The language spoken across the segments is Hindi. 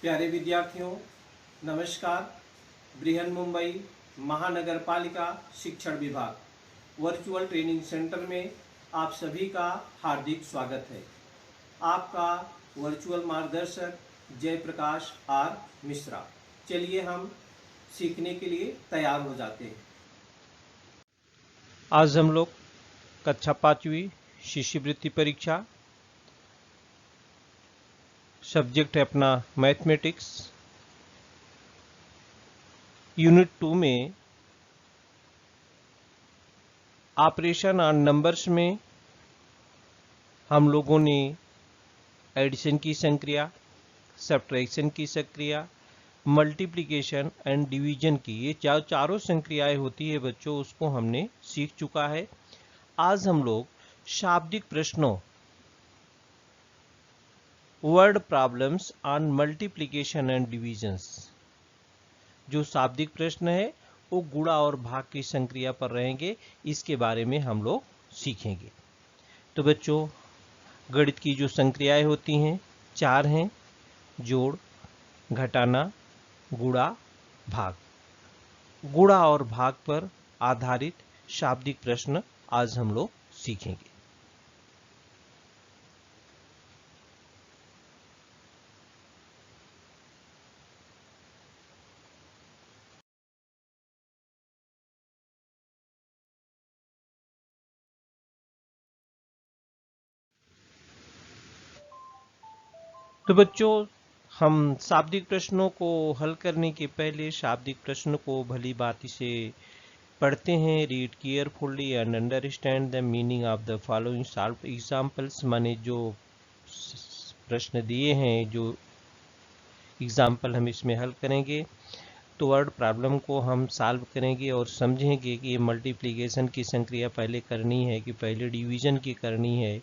प्यारे विद्यार्थियों, नमस्कार। बृहन मुंबई महानगर पालिका शिक्षण विभाग वर्चुअल ट्रेनिंग सेंटर में आप सभी का हार्दिक स्वागत है। आपका वर्चुअल मार्गदर्शक जयप्रकाश आर मिश्रा। चलिए हम सीखने के लिए तैयार हो जाते हैं। आज हम लोग कक्षा 5वीं शिष्यवृत्ति परीक्षा, सब्जेक्ट है अपना मैथमेटिक्स, यूनिट 2 में ऑपरेशन ऑन नंबर्स में हम लोगों ने एडिशन की संक्रिया, सब्ट्रैक्शन की संक्रिया, मल्टीप्लिकेशन एंड डिवीजन की, ये चारों संक्रियाएं होती है बच्चों, उसको हमने सीख चुका है। आज हम लोग शाब्दिक प्रश्नों, word problems on multiplication and divisions, जो शाब्दिक प्रश्न है वो गुणा और भाग की संक्रिया पर रहेंगे, इसके बारे में हम लोग सीखेंगे। तो बच्चों, गणित की जो संक्रियाएं होती हैं 4 हैं: जोड़, घटाना, गुणा, भाग। गुणा और भाग पर आधारित शाब्दिक प्रश्न आज हम लोग सीखेंगे। तो बच्चों, हम शाब्दिक प्रश्नों को हल करने के पहले शाब्दिक प्रश्न को भली भांति से पढ़ते हैं। Read carefully and understand the meaning of the following solve examples, माने जो प्रश्न दिए हैं, जो एग्जाम्पल हम इसमें हल करेंगे, तो वर्ड प्रॉब्लम को हम सॉल्व करेंगे और समझेंगे कि ये मल्टीप्लिकेशन की संक्रिया पहले करनी है कि पहले डिवीजन की करनी है,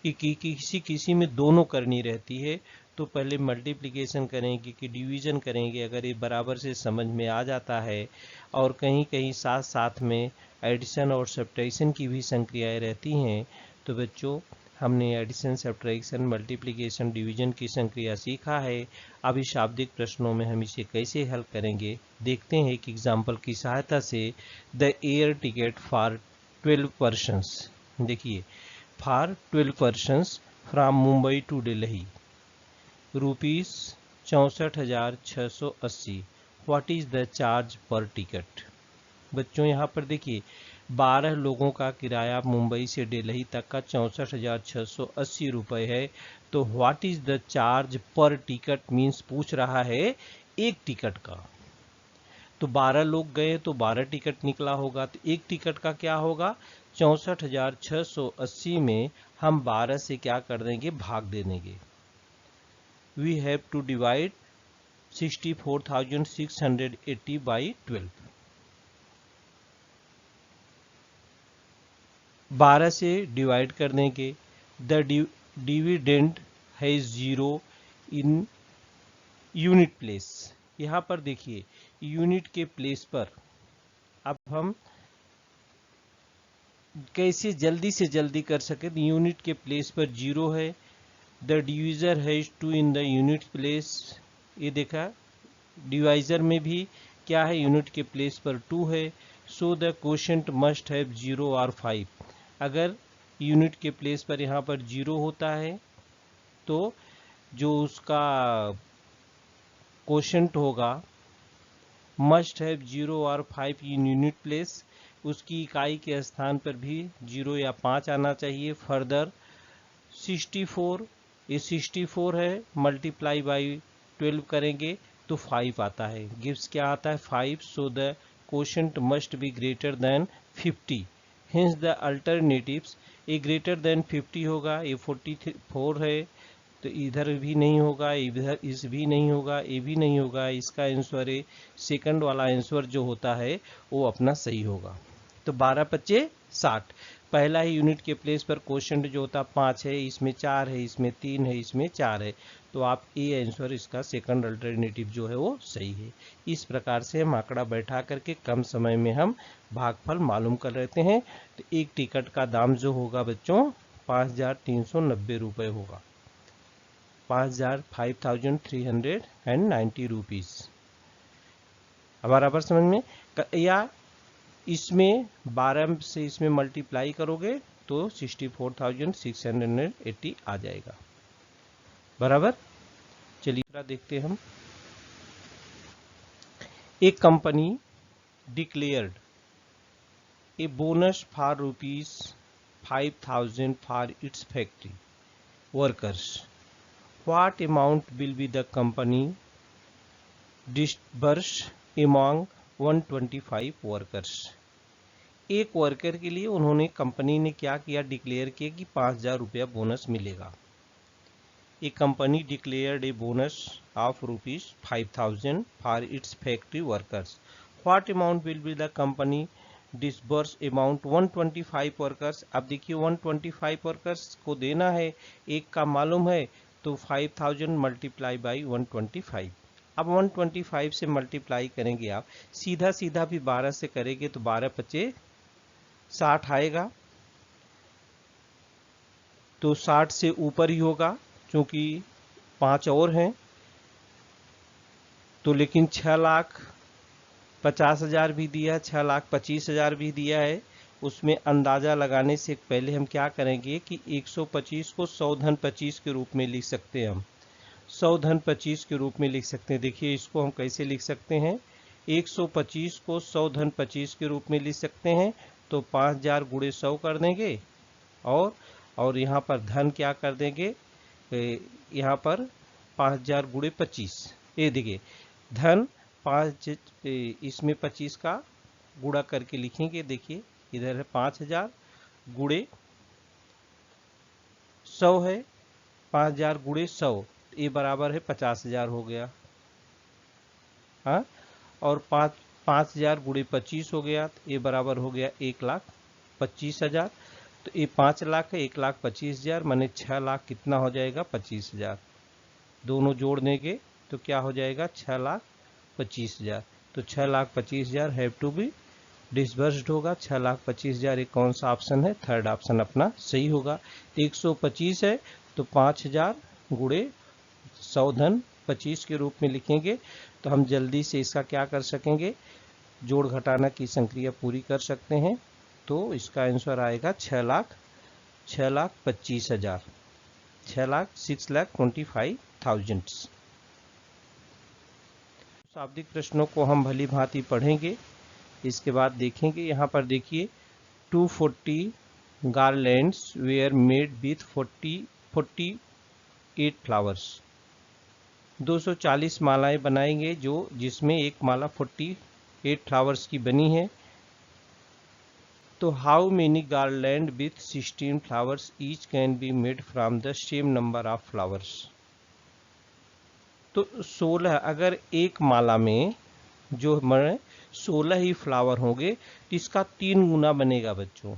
कि किसी में दोनों करनी रहती है। तो पहले मल्टीप्लिकेशन करेंगे कि डिवीजन करेंगे। अगर ये बराबर से समझ में आ जाता है और कहीं कहीं साथ साथ में एडिशन और सब्ट्रैक्शन की भी संक्रियाएं रहती हैं, तो बच्चों हमने एडिशन, सब्ट्रैक्शन, मल्टीप्लिकेशन, डिवीजन की संक्रिया सीखा है। अब इस शाब्दिक प्रश्नों में हम इसे कैसे हल करेंगे देखते हैं एक एग्जाम्पल की सहायता से। The air ticket for 12 persons, देखिए, for 12 persons from Mumbai to Delhi, rupees 64,680, what is the charge per ticket. बच्चों यहाँ पर देखिए, 12 लोगों का किराया मुंबई से दिल्ली तक का 64,680 रुपये है। तो what is the charge per ticket means पूछ रहा है एक टिकट का। तो 12 लोग गए तो 12 टिकट निकला होगा, तो एक टिकट का क्या होगा, 64,680 में हम 12 से क्या कर देंगे, भाग दे देंगे। We have to divide 64,680 by 12। 12 से डिवाइड कर देंगे। द डिविडेंड है 0 इन यूनिट प्लेस। यहाँ पर देखिए, यूनिट के प्लेस पर अब हम कैसे जल्दी से जल्दी कर सके। यूनिट के प्लेस पर 0 है, द डिविजर है 2 इन द यूनिट प्लेस। ये देखा, डिवाइजर में भी क्या है, यूनिट के प्लेस पर 2 है। So the quotient must have 0 और 5। अगर यूनिट के प्लेस पर यहाँ पर 0 होता है तो जो उसका क्वोशंट होगा मस्ट हैव 0 और 5 इन यूनिट प्लेस, उसकी इकाई के स्थान पर भी 0 या 5 आना चाहिए। फर्दर 64, ये 64 है, मल्टीप्लाई बाई 12 करेंगे तो 5 आता है। गिव्स क्या आता है, 5। So the quotient must be greater than 50। Hints the alternatives, ये ग्रेटर देन 50 होगा, ये 44 है तो इधर भी नहीं होगा, इधर इस भी नहीं होगा, ये भी नहीं होगा। इसका आंसर है सेकंड वाला आंसर जो होता है वो अपना सही होगा। तो 12×5 = 60। पहला ही यूनिट के प्लेस पर क्वोशंट जो होता 5 है, इसमें 4 है, इसमें 3 है, इसमें 4 है, तो आप ए आंसर इसका सेकंड अल्टरनेटिव जो है वो सही है। इस प्रकार से हम आंकड़ा बैठा करके कम समय में हम भागफल मालूम कर लेते हैं। तो एक टिकट का दाम जो होगा बच्चों 5,390 रुपये होगा। 5,390 रुपीज। बराबर समझ में? या इसमें 12 से इसमें मल्टीप्लाई करोगे तो 64,680 आ जाएगा। बराबर। चलिए दूसरा देखते हैं हम। एक company declared a bonus for ₹5,000 for its factory workers. What amount will be the company disbursed among 125 workers? एक वर्कर के लिए उन्होंने कंपनी ने क्या किया, डिक्लेयर किया कि 5,000 रुपया बोनस मिलेगा। A company declared a bonus of ₹5,000 for its factory workers. What amount will be the company disburse amount 125 workers. अब देखिए 125 वर्कर्स को देना है, एक का मालूम है, तो 5,000 मल्टीप्लाई बाई 125। अब 125 से मल्टीप्लाई करेंगे आप, सीधा सीधा भी 12 से करेंगे तो 12 पचे 60 आएगा, तो 60 से ऊपर ही होगा क्योंकि 5 और हैं। तो लेकिन 6,50,000 भी दिया, 6,25,000 भी दिया है। उसमें अंदाजा लगाने से पहले हम क्या करेंगे कि 125 को 100 धन 25 के रूप में लिख सकते हैं। हम 100 धन 25 के रूप में लिख सकते हैं। देखिए इसको हम कैसे लिख सकते हैं, 125 को 100 धन 25 के रूप में लिख सकते हैं। तो 5,000 गुणे 100 कर देंगे और यहाँ पर धन क्या कर देंगे, यहाँ पर 5,000 गुणे 25। ये देखिए धन 5, इसमें 25 का गुणा करके लिखेंगे। देखिए इधर है 5,000 गुणे 100 है, 5,000 गुणे 100, ये बराबर है 50,000 हो गया। हाँ, और 5,000 गुणे 25 हो गया, तो ये बराबर हो गया 1,25,000। तो ये 5 लाख है, 1,25,000 माने 6 लाख कितना हो जाएगा, 25,000। दोनों जोड़ देंगे तो क्या हो जाएगा, 6,25,000। तो 6,25,000 हैव टू बी डिसबर्स्ड होगा। 6,25,000 एक कौन सा ऑप्शन है, थर्ड ऑप्शन अपना सही होगा। 125 है तो 5,000 गुणे 100 धन 25 के रूप में लिखेंगे। तो हम जल्दी से इसका क्या कर सकेंगे, जोड़ घटाना की संक्रिया पूरी कर सकते हैं। तो इसका आंसर आएगा 6,25,000, 6,25,000। शाब्दिक प्रश्नों को हम भली भांति पढ़ेंगे, इसके बाद देखेंगे। यहाँ पर देखिए 240 garlands were made with 48 flowers. 240 मालाएं बनाएंगे जिसमें एक माला 48 फ्लावर्स की बनी है। तो how many garland with 16 flowers each can be made from the same number of flowers. तो 16, अगर एक माला में जो 16 ही फ्लावर होंगे तो इसका 3 गुना बनेगा बच्चों।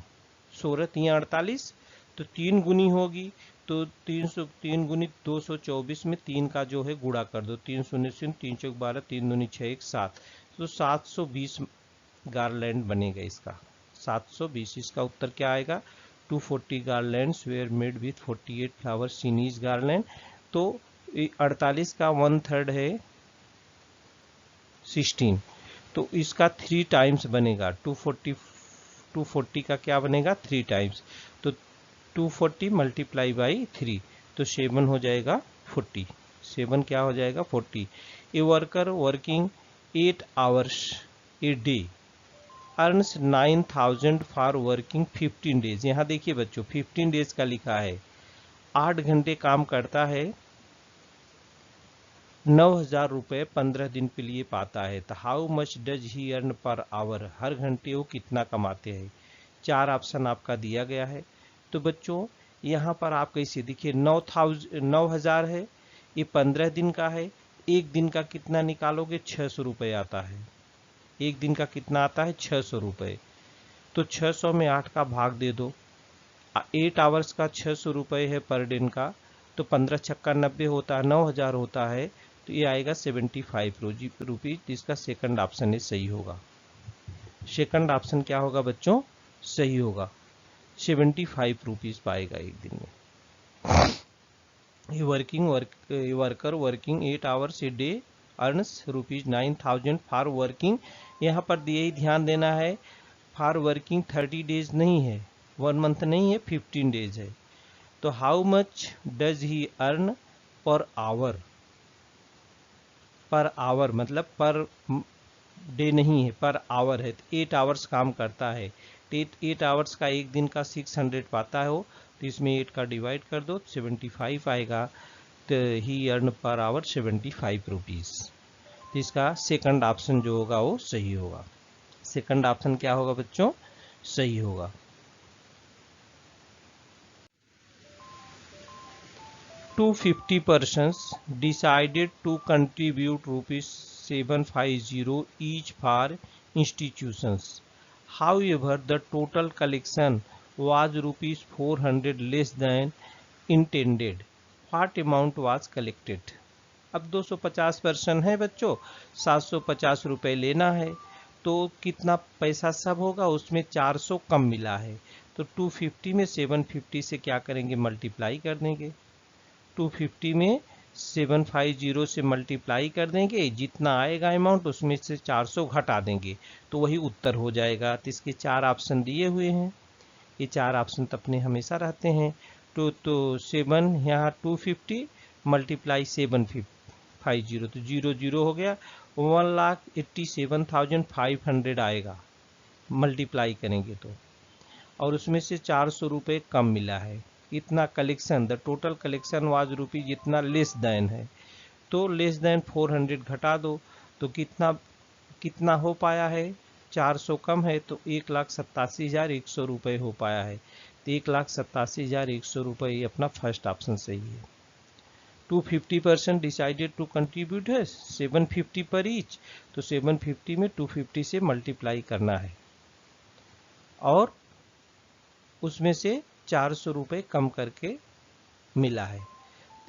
16 3 48, तो 3 गुनी होगी। तो 3 गुनी 224 में 3 का जो है गुणा कर दो, 3 शून्य शून्य, 3 चौक 12, 3 दूनी 6 1 7, तो 720 गार्लैंड बनेगा इसका। 720, इसका उत्तर क्या आएगा, 240 garlands were made with 48 flowers in each garland. तो 48 का 1/3 है 16, तो इसका 3 टाइम्स बनेगा। 240 का क्या बनेगा, 3 टाइम्स। तो 240 मल्टीप्लाई बाई 3, तो 7 हो जाएगा 40। 7 क्या हो जाएगा, 40। A worker working 8 hours a day earns 9,000 for working 15 days. यहाँ देखिए बच्चों 15 डेज का लिखा है, 8 घंटे काम करता है, 9,000 रुपये 15 दिन के लिए पाता है। तो how much does he earn per hour, हर घंटे वो कितना कमाते हैं। 4 ऑप्शन आपका दिया गया है। तो बच्चों यहाँ पर आप कैसे देखिए 9,000 है, ये 15 दिन का है। एक दिन का कितना निकालोगे, 600 रुपये आता है। एक दिन का कितना आता है, 600 रुपये। तो 600 में 8 का भाग दे दो, 8 आवर्स का 600 रुपये है पर दिन का, तो 15 छक्का 90 होता है, 9,000 होता है। तो ये आएगा 75 रुपीज, जिसका सेकंड ऑप्शन है सही होगा। सेकंड ऑप्शन क्या होगा बच्चों, सही होगा। 75 रुपीज पाएगा एक दिन में। Worker working 8 hours a day earns ₹9,000 for working. यहाँ पर यही ध्यान देना है, फॉर वर्किंग 30 डेज नहीं है, 1 month नहीं है, 15 डेज है। तो how much does he earn per our, per hour मतलब पर डे नहीं है, पर आवर है। तो 8 hours काम करता है, 8 hours का एक दिन का 600 पाता हो, तो इसमें 8 का डिवाइड कर दो, 75 आएगा। तो ही अर्न पर आवर 75 रुपीज़। तो इसका सेकंड ऑप्शन जो होगा वो सही होगा। सेकंड ऑप्शन क्या होगा बच्चों? सही होगा। Two 50 persons decided to contribute ₹750 each for institutions. However, the total collection was ₹400 less than intended. What amount was collected? अब 250 पर्सन है बच्चों, 750 रुपये लेना है, तो कितना पैसा सब होगा? उसमें 400 कम मिला है, तो 250 में 750 से क्या करेंगे? मल्टीप्लाई कर देंगे। 250 में 750 से मल्टीप्लाई कर देंगे, जितना आएगा अमाउंट उसमें से 400 घटा देंगे, तो वही उत्तर हो जाएगा। तो इसके 4 ऑप्शन दिए हुए हैं, ये 4 ऑप्शन तो अपने हमेशा रहते हैं। तो 7 यहाँ 250 मल्टीप्लाई 750, तो 0 हो गया, 1,87,500 आएगा मल्टीप्लाई करेंगे तो, और उसमें से 400 रुपये कम मिला है। इतना collection, the total collection was rupees इतना लेस देन है, तो लेस देन 400 घटा दो, तो कितना हो पाया है? 400 कम है, तो 1,87,100 रुपये हो पाया है। तो 1,87,100 रुपये अपना फर्स्ट ऑप्शन सही है। 250 पर्सन डिसाइडेड टू कंट्रीब्यूट है 750 पर ईच, तो 750 में 250 से मल्टीप्लाई करना है, और उसमें से 400 रुपये कम करके मिला है,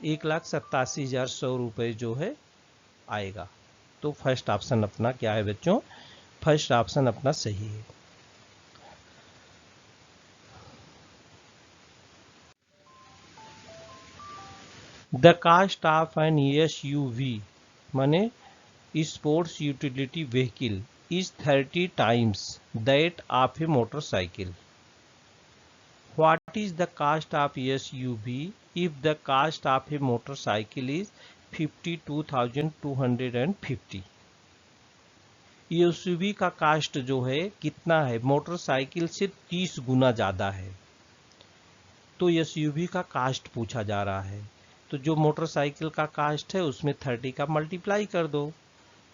1,87,100 रुपये जो है आएगा। तो फर्स्ट ऑप्शन अपना क्या है बच्चों? फर्स्ट ऑप्शन अपना सही है। The cost of an SUV माने sports utility vehicle is 30 times that of a motorcycle. What is the cost of SUV if the cost of a motorcycle is 52,250? SUV का कास्ट जो है कितना है? मोटरसाइकिल से 30 गुना ज़्यादा है, तो SUV का कास्ट पूछा जा रहा है। तो जो मोटरसाइकिल का कास्ट है उसमें 30 का मल्टीप्लाई कर दो,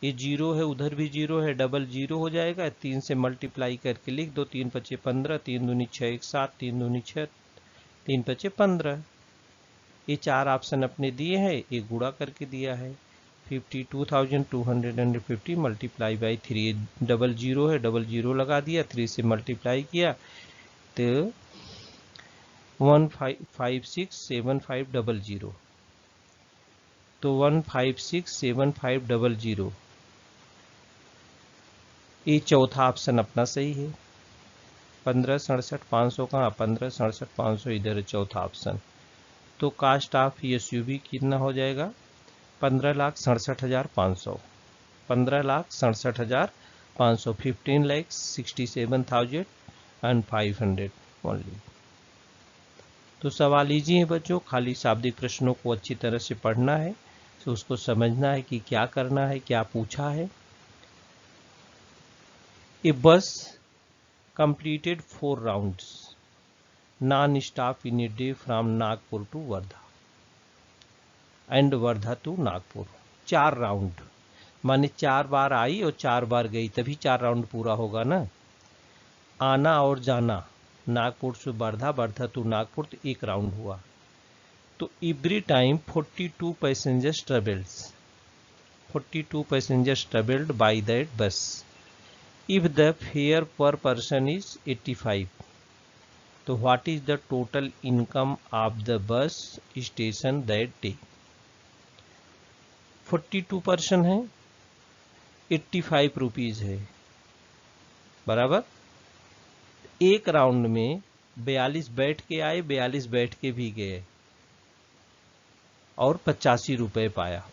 ये 0 है, उधर भी 0 है, डबल 0 हो जाएगा, 3 से मल्टीप्लाई करके लिख दो, 3 पचे 15, 3 दूनी 6, 1 7, 3 दूनी 6, 3 पचे 15। ये 4 ऑप्शन अपने दिए हैं, एक गुणा करके दिया है, 52,250 मल्टीप्लाई बाई 3, डबल 0 है, डबल 0 लगा दिया, 3 से मल्टीप्लाई किया तो 1567500, तो 1567500, ये चौथा ऑप्शन अपना सही है। 15,67,500 कहाँ? 15,67,500 इधर है चौथा ऑप्शन। तो कास्ट ऑफ SUV कितना हो जाएगा? 15,67,500, 15,67,500, 15,67,500 ओनली। तो सवाल इजी है बच्चों, खाली शाब्दिक प्रश्नों को अच्छी तरह से पढ़ना है, तो उसको समझना है कि क्या करना है, क्या पूछा है। ए बस completed 4 rounds non-stop in a day from Nagpur to Wardha and Wardha to Nagpur। 4 round माने 4 बार आई और 4 बार गई, तभी 4 राउंड पूरा होगा ना। आना और जाना, नागपुर से वर्धा, वर्धा टू नागपुर, तो 1 राउंड हुआ। तो every time 42 passengers travels, 42 passengers travelled by that बस। If the fare per person is 85, तो what is the total income of the bus station that day? 42 person है, 85 रुपीज है, बराबर। एक राउंड में 42 बैठ के आए, 42 बैठ के भी गए, और 85 रुपए पाया,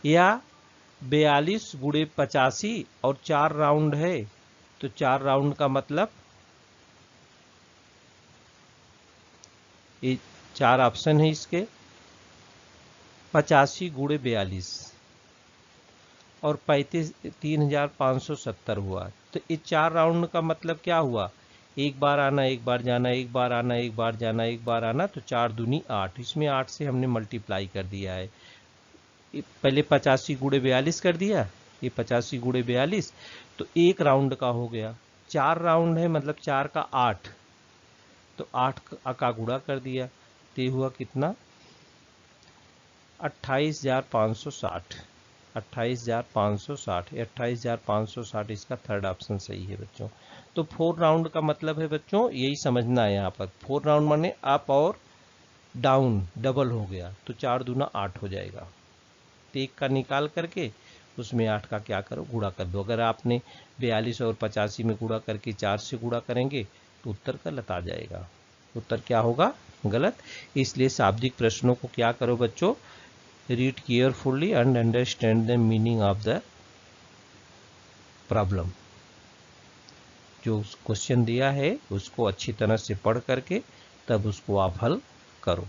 या 42 गुणे 85 और 4 राउंड है, तो 4 राउंड का मतलब ये 4 ऑप्शन है इसके, 85 गुणे 42 और 35,3570 हुआ। तो ये 4 राउंड का मतलब क्या हुआ, एक बार आना एक बार जाना, एक बार आना एक बार जाना, एक बार आना, तो 4 दूनी 8, इसमें 8 से हमने मल्टीप्लाई कर दिया है। पहले 85 गुणे 42 कर दिया, ये 85 गुणे 42, तो एक राउंड का हो गया। 4 राउंड है मतलब 4 का 8, तो 8 का गुणा कर दिया, तो ये हुआ कितना, 28,560, 28,560, 28,560 इसका थर्ड ऑप्शन सही है बच्चों। तो 4 राउंड का मतलब है बच्चों, यही समझना है यहाँ पर, 4 राउंड माने अप और डाउन डबल हो गया, तो 4 दूना 8 हो जाएगा। तो एक का निकाल करके उसमें 8 का क्या करो, गुणा कर दो। अगर आपने 42 और 85 में गुणा करके 4 से गुणा करेंगे तो उत्तर गलत आ जाएगा, उत्तर क्या होगा, गलत। इसलिए शाब्दिक प्रश्नों को क्या करो बच्चों, read carefully and understand the meaning of the problem. जो क्वेश्चन दिया है उसको अच्छी तरह से पढ़ करके तब उसको आप हल करो।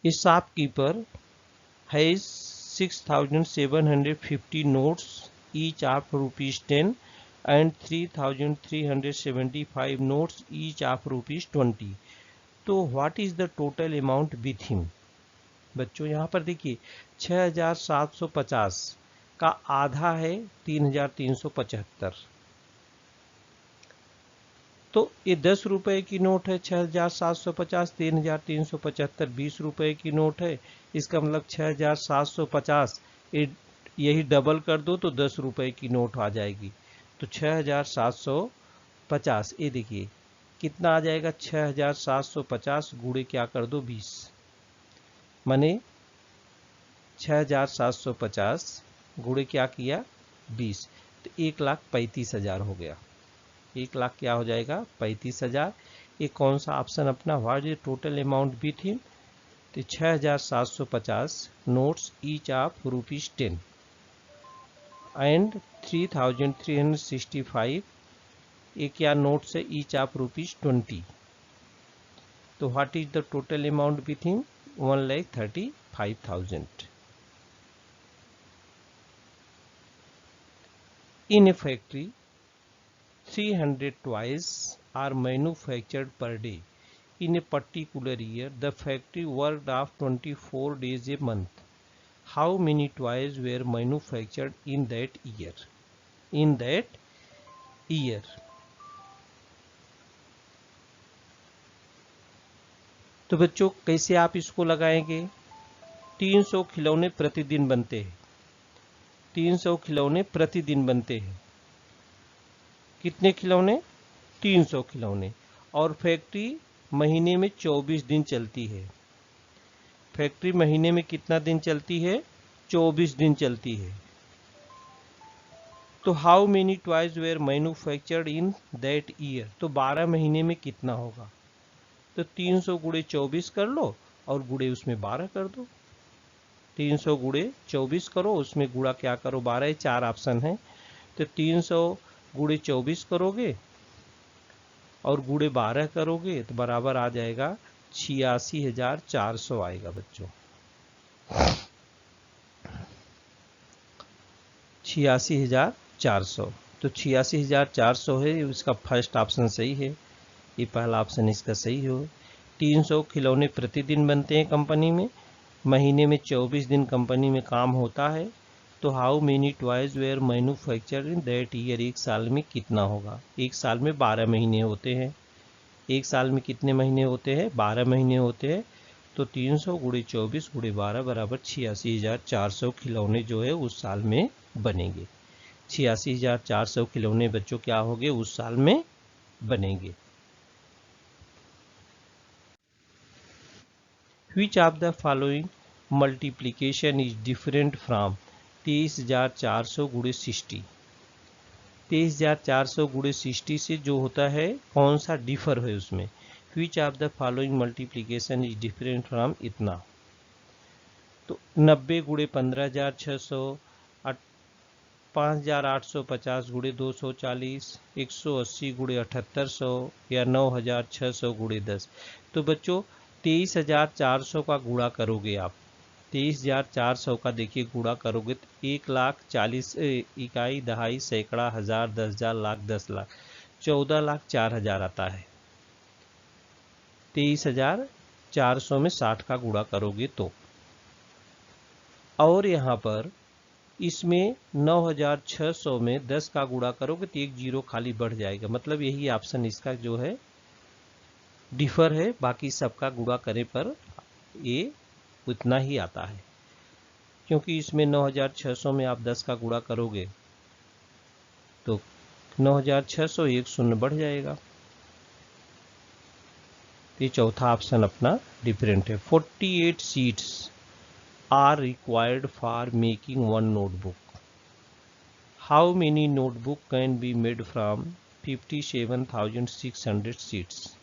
A shopkeeper has 6,750 notes, each of ₹10, and 3,375 notes, each of ₹20. तो what is the total amount with him? बच्चों यहाँ पर देखिए 6,750 का आधा है 3,375, तो ये 10 रुपए की नोट है, 6,750, 3,375 20 रुपए की नोट है, इसका मतलब 6,750 यही डबल कर दो तो 10 रुपए की नोट आ जाएगी। तो 6,750 ये देखिए कितना आ जाएगा, 6,750 गुणे क्या कर दो 20, माने 6,750 गुणे क्या किया 20, तो 1,35,000 हो गया। 1 लाख क्या हो जाएगा 35,000। ये कौन सा ऑप्शन अपना, व्हाट इज टोटल अमाउंट भी थी, तो 6,750 नोट्स ईच ऑफ ₹10 एंड 3,365 ये क्या नोट्स है ईच ऑफ ₹20। तो what is the total amount भी थी 1,35,000। इन ए factory 300 toys are manufactured per day. In a particular year, the factory worked off 24 days a month. How many toys were manufactured in that year? In that year. तो बच्चों कैसे आप इसको लगाएंगे, 300 खिलौने प्रतिदिन बनते हैं, 300 खिलौने प्रतिदिन बनते हैं, कितने खिलौने 300 खिलौने, और फैक्ट्री महीने में 24 दिन चलती है। फैक्ट्री महीने में कितना दिन चलती है, 24 दिन चलती है। तो how many toys were manufactured in that year, तो 12 महीने में कितना होगा, तो 300 गुणे 24 कर लो और गुणे उसमें 12 कर दो। 300 गुणे 24 करो, उसमें गुणा क्या करो 12, 4 ऑप्शन है, तो 300 गुणे 24 करोगे और गुणे 12 करोगे तो बराबर आ जाएगा 86,400 आएगा बच्चों, 86,400। तो 86,400 है, इसका फर्स्ट ऑप्शन सही है, ये पहला ऑप्शन इसका सही हो। 300 खिलौने प्रतिदिन बनते हैं कंपनी में, महीने में 24 दिन कंपनी में काम होता है। तो how many toys were manufactured in that year, एक साल में कितना होगा, एक साल में 12 महीने होते हैं, एक साल में कितने महीने होते हैं 12 महीने होते हैं। तो 300 गुणे 24 गुणे 12 बराबर 86,400 खिलौने जो है उस साल में बनेंगे। 86,400 खिलौने बच्चों क्या होंगे उस साल में बनेंगे। Which of the following multiplication is different from 23,400 गुणे 60। 23,400 गुणे 60 से जो होता है कौन सा डिफर है उसमें, which of the following multiplication is different from इतना। तो 90 गुणे 15,600, 5,850 गुणे 240, 180 गुणे 7,800 या 9,600 गुणे 10। तो बच्चों 23,400 का गुणा करोगे आप, 23,400 का देखिए गुणा करोगे तो 1,40,000 इकाई, दहाई, सैकड़ा, हजार, 10,000, लाख, 10 लाख, 14,04,000 आता है। 23,400 में 60 का गुणा करोगे तो, और यहाँ पर इसमें 9,600 में 10 का गुणा करोगे तो एक जीरो खाली बढ़ जाएगा, मतलब यही ऑप्शन इसका जो है डिफर है, बाकी सबका गुणा करे पर ये उतना ही आता है, क्योंकि इसमें 9,600 में आप 10 का गुणा करोगे तो 9,600 एक शून्य बढ़ जाएगा। ये चौथा ऑप्शन अपना डिफरेंट है। 48 seats are required for making one notebook. How many notebook can be made from 57,600 sheets?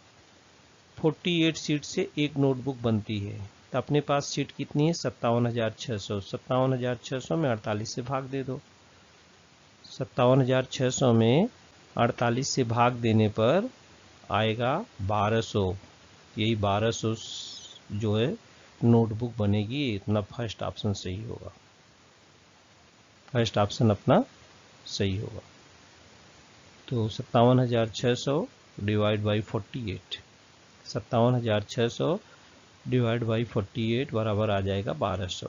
48 seat से एक नोटबुक बनती है, तो अपने पास सीट कितनी है 57,600। 57,600 में 48 से भाग दे दो। 57,600 में 48 से भाग देने पर आएगा 1200। यही 1200 जो है नोटबुक बनेगी। इतना फर्स्ट ऑप्शन सही होगा, फर्स्ट ऑप्शन अपना सही होगा। तो 57,600 डिवाइड बाई 48, 57,600 डिवाइड बाई 48 बराबर आ जाएगा 1200।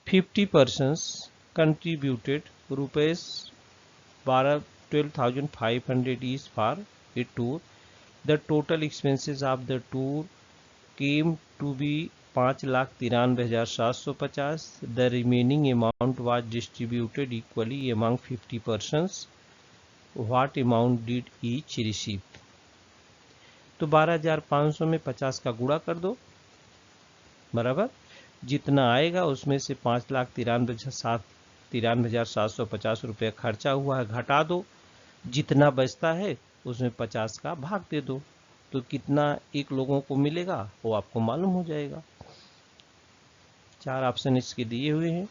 Fifty persons contributed rupees 12,500 each for a tour. The total expenses of the tour came to be 5,93,750. The remaining amount was distributed equally among 50 persons. What amount did each receive? तो 12,500 में 50 का गुणा कर दो, बराबर जितना आएगा उसमें से 5,93,750 रुपये खर्चा हुआ है घटा दो, जितना बचता है उसमें 50 का भाग दे दो, तो कितना एक लोगों को मिलेगा वो आपको मालूम हो जाएगा। चार ऑप्शन इसके दिए हुए हैं,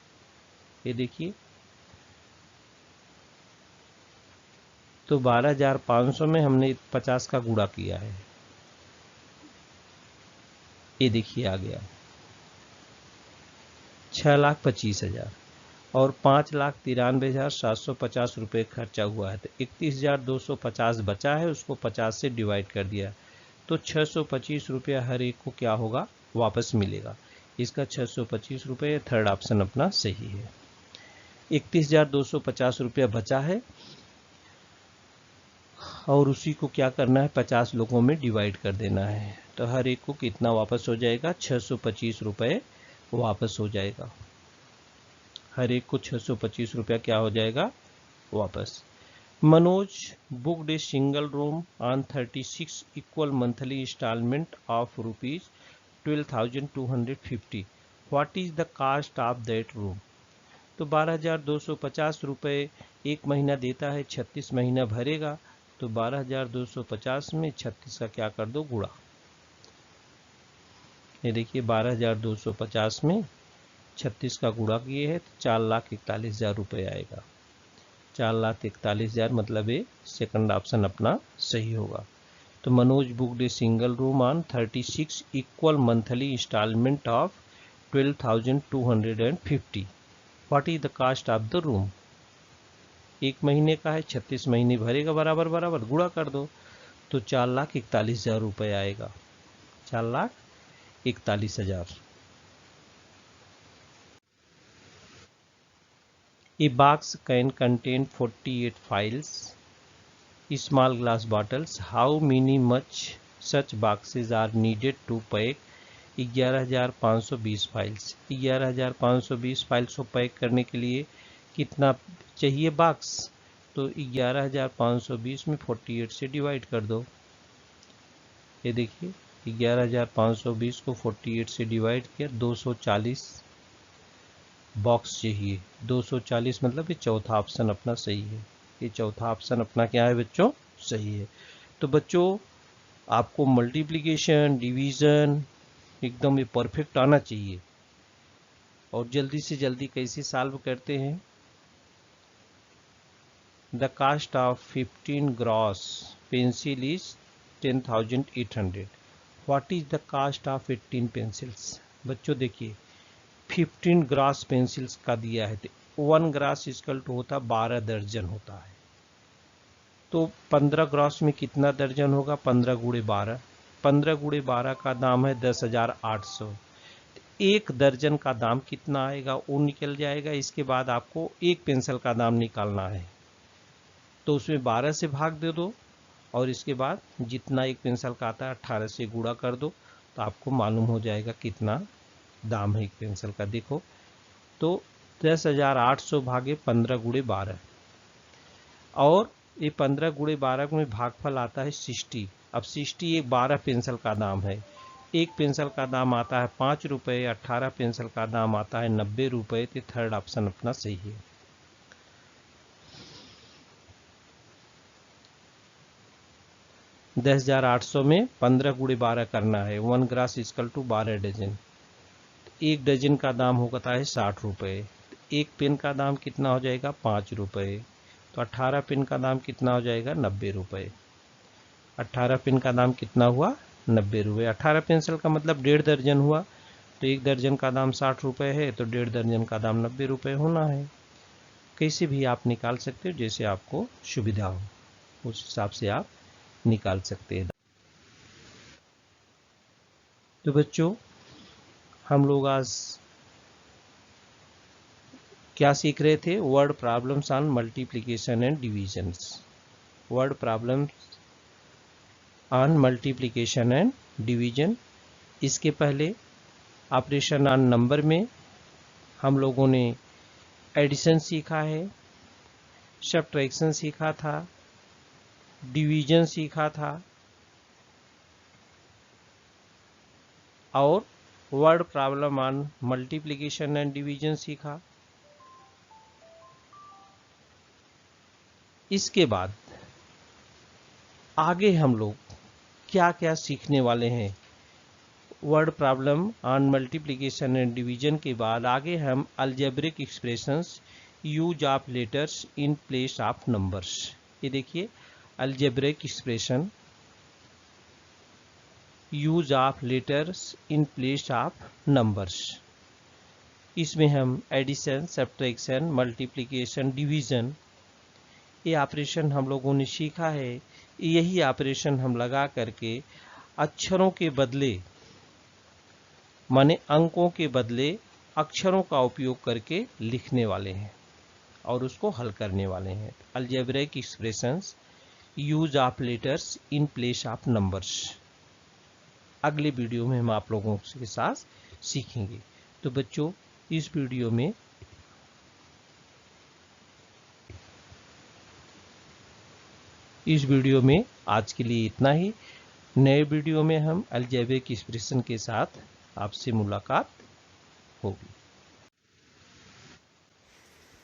ये देखिए। तो 12,500 में हमने 50 का गुणा किया है, ये देखिए आ गया 6,25,000 और 5,93,750 रुपये खर्चा हुआ है, तो 31,250 बचा है, उसको 50 से डिवाइड कर दिया, तो 625 रुपया हर एक को क्या होगा वापस मिलेगा। इसका 625 रुपये थर्ड ऑप्शन अपना सही है। 31,250 रुपया बचा है और उसी को क्या करना है 50 लोगों में डिवाइड कर देना है, तो हर एक को कितना वापस हो जाएगा 625 रुपये वापस हो जाएगा। हर एक को 625 रुपया क्या हो जाएगा वापस। Manoj booked a single room on 36 equal monthly installment of rupees 12,250. What is the cost of that room? तो 12,250 रुपये एक महीना देता है, 36 महीना भरेगा, तो 12,250 में 36 का क्या कर दो गुणा। ये देखिए 12,250 में 36 का गुणा किए है तो 4,41,000 रुपये आएगा। 4,41,000 मतलब ये सेकंड ऑप्शन अपना सही होगा। तो Manoj booked a single room on 36 equal monthly instalment of 12,250। What is the cost of the room? एक महीने का है, 36 महीने भरेगा, बराबर बराबर गुणा कर दो, तो 4,41,000 रुपये आएगा। 4,41,000। A box can contain 48 files, small glass bottles. How many much such boxes are needed to pack 11,520 files? 11,520 files को पैक करने के लिए कितना चाहिए बॉक्स? तो 11,520 में 48 से डिवाइड कर दो। ये देखिए 11,520 को 48 से डिवाइड किया, 240 बॉक्स चाहिए। 240 मतलब ये चौथा ऑप्शन अपना सही है। ये चौथा ऑप्शन अपना क्या है बच्चों? सही है। तो बच्चों आपको मल्टीप्लिकेशन, डिवीजन एकदम ये परफेक्ट आना चाहिए। और जल्दी से जल्दी कैसे सॉल्व करते हैं? The cost of 15 gross pencil is 10,800। What is the cost of 18 pencils? बच्चों देखिए 15 ग्रास पेंसिल्स का दिया है, तो 1 ग्रास इक्वल टू होता 12 दर्जन होता है। तो 15 ग्रास में कितना दर्जन होगा? 15 गुणे 12। 15 गुणे 12 का दाम है 10,800। एक दर्जन का दाम कितना आएगा वो निकल जाएगा। इसके बाद आपको एक पेंसिल का दाम निकालना है, तो उसमें 12 से भाग दे दो और इसके बाद जितना एक पेंसिल का आता है 18 से गुणा कर दो, तो आपको मालूम हो जाएगा कितना दाम है एक पेंसिल का। देखो तो 10,800 भागे 15 गुणे 12, और ये 15 गुणे 12 में भागफल आता है 60। अब 60 एक 12 पेंसिल का दाम है। एक पेंसिल का दाम आता है 5 रुपये, 18 पेंसिल का दाम आता है 90 रुपये। तो थर्ड ऑप्शन अपना सही है। 10,800 में 15 गुणे 12 करना है। 1 ग्रास इक्वल टू 12 डजन। एक डजन का दाम होता है 60 रुपये। एक पेन का दाम कितना हो जाएगा? 5 रुपये। तो 18 पेन का दाम कितना हो जाएगा? 90 रुपये। 18 पेन का दाम कितना हुआ? 90 रुपये। 18 पेंसिल का मतलब 1.5 दर्जन हुआ, तो एक दर्जन का दाम 60 रुपये है, तो 1.5 दर्जन का दाम 90 रुपये होना है। कैसे भी आप निकाल सकते हो, जैसे आपको सुविधा हो उस हिसाब से आप निकाल सकते हैं। तो बच्चों हम लोग आज क्या सीख रहे थे? Word problems on multiplication and divisions. Word problems on multiplication and division. इसके पहले ऑपरेशन ऑन नंबर में हम लोगों ने एडिशन सीखा है, सब्ट्रैक्शन सीखा था, डिवीजन सीखा था, और word problem on multiplication and division सीखा। इसके बाद आगे हम लोग क्या क्या सीखने वाले हैं? Word problem on multiplication and division के बाद आगे हम algebraic expressions, use of letters in place of numbers. ये देखिए algebraic expression, use of letters in place of numbers. इसमें हम एडिशन, सब्ट्रैक्शन, मल्टीप्लिकेशन, डिवीजन, ये ऑपरेशन हम लोगों ने सीखा है। यही ऑपरेशन हम लगा करके अक्षरों के बदले, माने अंकों के बदले अक्षरों का उपयोग करके लिखने वाले हैं और उसको हल करने वाले हैं। Algebraic expressions, use of letters in place of numbers अगले वीडियो में हम आप लोगों के साथ सीखेंगे। तो बच्चों इस वीडियो में आज के लिए इतना ही। नए वीडियो में हम अलजेब्रिक एक्सप्रेशन के साथ आपसे मुलाकात होगी।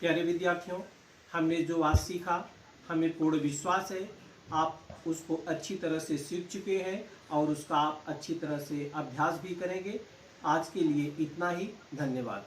प्यारे विद्यार्थियों, हमने जो आज सीखा, हमें पूर्ण विश्वास है आप उसको अच्छी तरह से सीख चुके हैं और उसका आप अच्छी तरह से अभ्यास भी करेंगे। आज के लिए इतना ही। धन्यवाद।